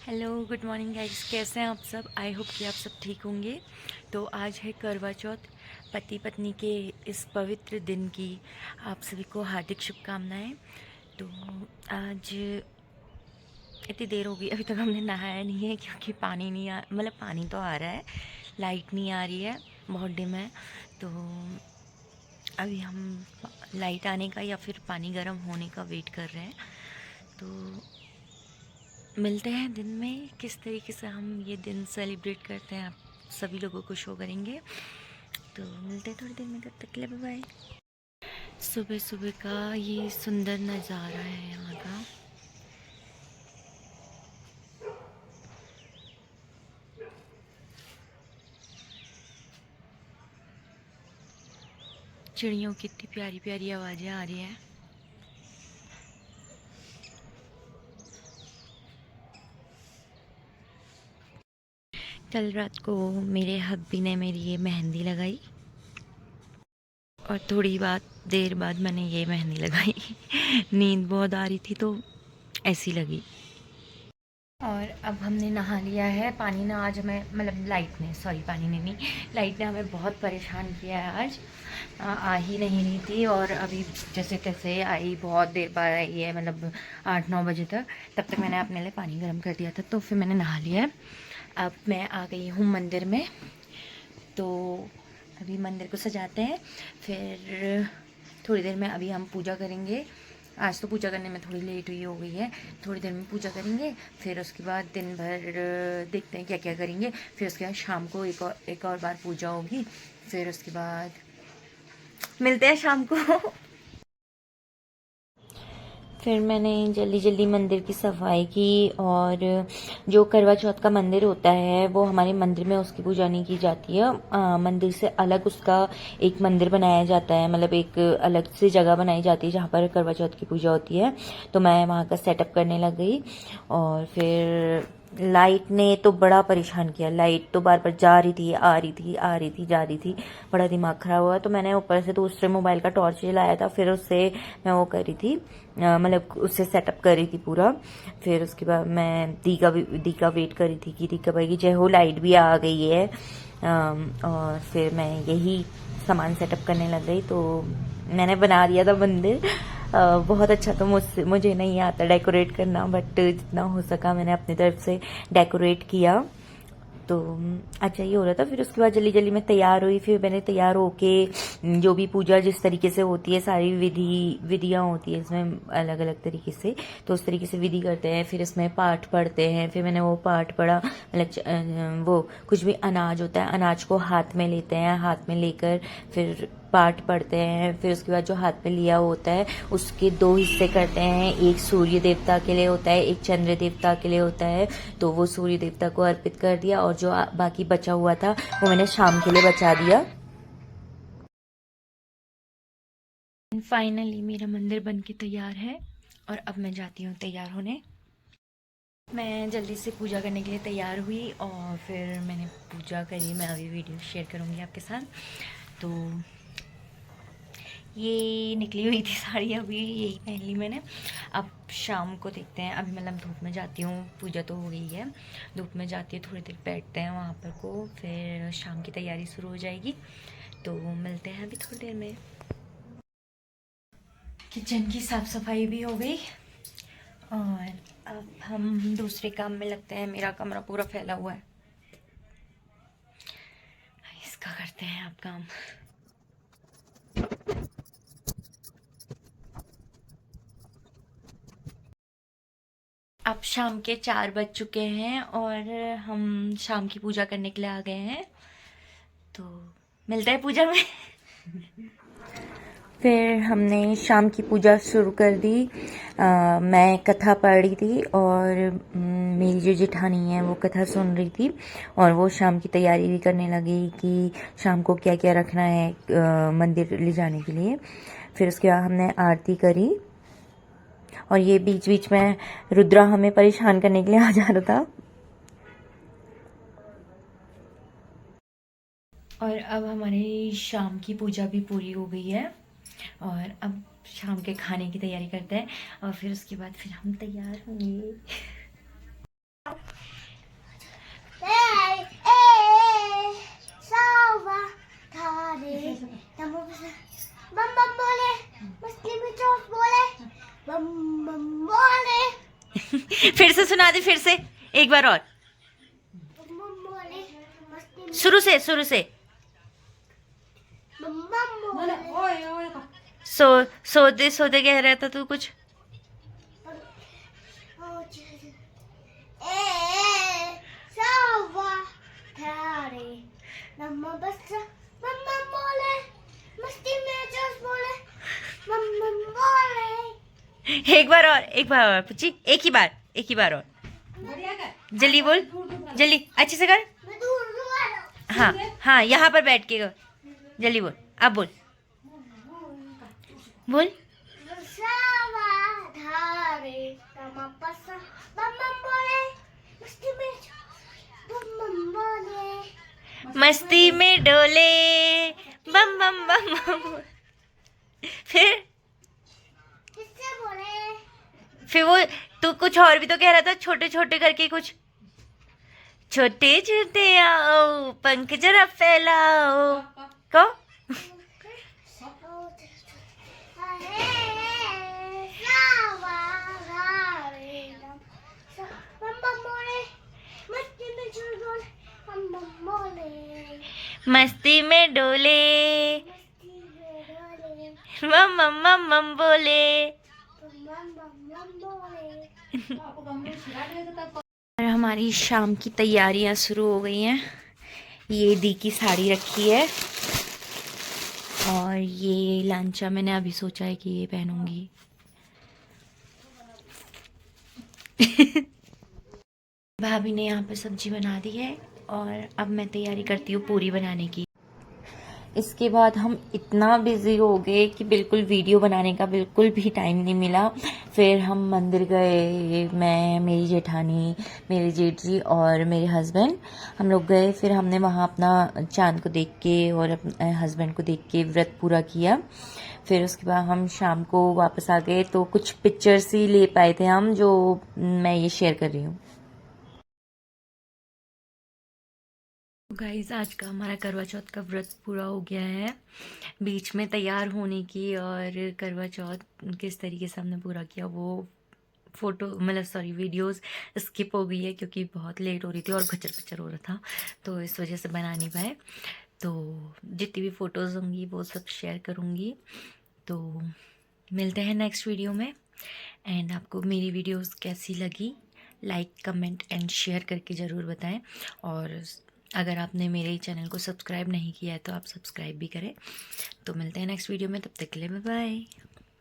Hello good morning guys, कैसे हैं आप सब। आई होप कि आप सब ठीक होंगे। तो आज है करवा चौथ। पति पत्नी के इस पवित्र दिन की आप सभी को हार्दिक शुभकामनाएं। तो आज इतनी देर हो गई, अभी तक हमने नहाया नहीं है क्योंकि पानी नहीं आ मतलब पानी तो आ रहा है, लाइट नहीं आ रही है, बहुत डिम है। तो अभी हम लाइट आने का या फिर पानी गर्म होने का वेट कर रहे हैं। तो मिलते हैं दिन में किस तरीके से हम ये दिन सेलिब्रेट करते हैं, आप सभी लोगों को शो करेंगे। तो मिलते हैं थोड़ी देर में, तब तक के लिए बाय बाय। सुबह सुबह का ये सुंदर नज़ारा है यहाँ का। चिड़ियों की इतनी प्यारी प्यारी आवाज़ें आ रही हैं। कल रात को मेरे हब्बी ने मेरी ये मेहंदी लगाई और थोड़ी देर बाद मैंने ये मेहंदी लगाई। नींद बहुत आ रही थी तो ऐसी लगी। और अब हमने नहा लिया है। पानी ना आज हमें मतलब लाइट ने, सॉरी पानी ने नहीं, लाइट ने हमें बहुत परेशान किया है आज। आ ही नहीं रही थी और अभी जैसे तैसे आई, बहुत देर बाद आई है, मतलब 8-9 बजे तक। तब तक मैंने अपने लिए पानी गर्म कर दिया था, तो फिर मैंने नहा लिया है। अब मैं आ गई हूँ मंदिर में, तो अभी मंदिर को सजाते हैं। फिर थोड़ी देर में अभी हम पूजा करेंगे। आज तो पूजा करने में थोड़ी लेट हुई हो गई है, थोड़ी देर में पूजा करेंगे। फिर उसके बाद दिन भर देखते हैं क्या क्या करेंगे। फिर उसके बाद शाम को एक और बार पूजा होगी। फिर उसके बाद मिलते हैं शाम को। फिर मैंने जल्दी जल्दी मंदिर की सफाई की। और जो करवा चौथ का मंदिर होता है वो हमारे मंदिर में उसकी पूजा नहीं की जाती है। मंदिर से अलग उसका एक मंदिर बनाया जाता है, मतलब एक अलग से जगह बनाई जाती है जहाँ पर करवा चौथ की पूजा होती है। तो मैं वहाँ का सेटअप करने लग गई। और फिर लाइट ने तो बड़ा परेशान किया। लाइट तो बार बार जा रही थी, आ रही थी, आ रही थी, जा रही थी। बड़ा दिमाग खराब हुआ। तो मैंने ऊपर से दूसरे मोबाइल का टॉर्च जलाया था, फिर उससे मैं वो कर रही थी, मतलब उससे सेटअप कर रही थी पूरा। फिर उसके बाद मैं दी का वेट कर रही थी कि दी कब आएगी। जय हो, लाइट भी आ गई है। और फिर मैं यही सामान सेटअप करने लग गई। तो मैंने बना दिया था मंदिर। बहुत अच्छा। तो मुझे नहीं आता डेकोरेट करना, बट जितना हो सका मैंने अपनी तरफ से डेकोरेट किया। तो अच्छा ये हो रहा था। फिर उसके बाद जल्दी जल्दी मैं तैयार हुई। फिर मैंने तैयार होके जो भी पूजा जिस तरीके से होती है, सारी विधियाँ होती है इसमें अलग अलग तरीके से, तो उस तरीके से विधि करते हैं। फिर इसमें पाठ पढ़ते हैं। फिर मैंने वो पाठ पढ़ा, मतलब वो कुछ भी अनाज होता है, अनाज को हाथ में लेते हैं, हाथ में लेकर फिर पाठ पढ़ते हैं। फिर उसके बाद जो हाथ में लिया होता है उसके 2 हिस्से करते हैं। एक सूर्य देवता के लिए होता है, एक चंद्र देवता के लिए होता है। तो वो सूर्य देवता को अर्पित कर दिया और जो बाकी बचा हुआ था वो मैंने शाम के लिए बचा दिया। फाइनली मेरा मंदिर बन के तैयार है और अब मैं जाती हूँ तैयार होने। मैं जल्दी से पूजा करने के लिए तैयार हुई और फिर मैंने पूजा करी। मैं अभी वीडियो शेयर करूँगी आपके साथ। तो ये निकली हुई थी साड़ी, अभी यही पहन ली मैंने। अब शाम को देखते हैं। अभी मतलब धूप में जाती हूँ, पूजा तो हो गई है, धूप में जाती हूँ, थोड़ी देर बैठते हैं वहाँ पर को, फिर शाम की तैयारी शुरू हो जाएगी। तो मिलते हैं अभी थोड़ी देर में। किचन की साफ़ सफाई भी हो गई और अब हम दूसरे काम में लगते हैं। मेरा कमरा पूरा फैला हुआ है, इसका करते हैं आप काम। अब शाम के 4 बज चुके हैं और हम शाम की पूजा करने के लिए आ गए हैं। तो मिलते हैं पूजा में। फिर हमने शाम की पूजा शुरू कर दी। मैं कथा पढ़ रही थी और मेरी जो जिठानी है वो कथा सुन रही थी। और वो शाम की तैयारी भी करने लगी कि शाम को क्या क्या रखना है मंदिर ले जाने के लिए। फिर उसके बाद हमने आरती करी और ये बीच बीच में रुद्रा हमें परेशान करने के लिए आ जा रहा था। और अब हमारी शाम की पूजा भी पूरी हो गई है और अब शाम के खाने की तैयारी करते हैं और फिर उसके बाद फिर हम तैयार होंगे। बोले फिर से सुना दे, फिर से एक बार और, बोले मस्ती शुरू से बोले सोते सोते कह रहा था तू कुछ। सावा थारे मम्मा बस मम्मा बोले मस्ती में जोश बोले मम्मा बोले एक बार और पूछी, एक ही बार और, जल्दी बोल, जल्दी अच्छे से कर। मैं दूर दूर हाँ हाँ, यहाँ पर बैठ के कर, जल्दी बोल, अब बोल बोल। सावा थारे मम्मा बस मम्मा बोले मस्ती में मम्मा बोले मस्ती में डोले बम बम बम बम। फिर किससे बोले वो तू कुछ और भी तो कह रहा था, छोटे छोटे करके कुछ, छोटे छोटे आओ पंख जरा फैलाओ को। मस्ती में डोले मम मम मम मम बोले। और हमारी शाम की तैयारियां शुरू हो गई हैं। ये दी की साड़ी रखी है और ये लांचा मैंने अभी सोचा है कि ये पहनूंगी। भाभी ने यहाँ पर सब्जी बना दी है और अब मैं तैयारी करती हूँ पूरी बनाने की। इसके बाद हम इतना बिजी हो गए कि बिल्कुल वीडियो बनाने का बिल्कुल भी टाइम नहीं मिला। फिर हम मंदिर गए, मैं, मेरी जेठानी, मेरे जेठ जी और मेरे हस्बैंड, हम लोग गए। फिर हमने वहाँ अपना चांद को देख के और अपने हस्बैंड को देख के व्रत पूरा किया। फिर उसके बाद हम शाम को वापस आ गए, तो कुछ पिक्चर्स ही ले पाए थे हम, जो मैं ये शेयर कर रही हूँ। गाइस, आज का हमारा करवा चौथ का व्रत पूरा हो गया है। बीच में तैयार होने की और करवा चौथ किस तरीके से हमने पूरा किया वो फोटो वीडियोस स्किप हो गई है, क्योंकि बहुत लेट हो रही थी और खचर खचर हो रहा था, तो इस वजह से बना नहीं पाए। तो जितनी भी फ़ोटोज़ होंगी वो सब शेयर करूँगी। तो मिलते हैं नेक्स्ट वीडियो में। एंड आपको मेरी वीडियोस कैसी लगी, लाइक कमेंट एंड शेयर करके ज़रूर बताएं। और अगर आपने मेरे चैनल को सब्सक्राइब नहीं किया है तो आप सब्सक्राइब भी करें। तो मिलते हैं नेक्स्ट वीडियो में, तब तक के लिए बाय बाय।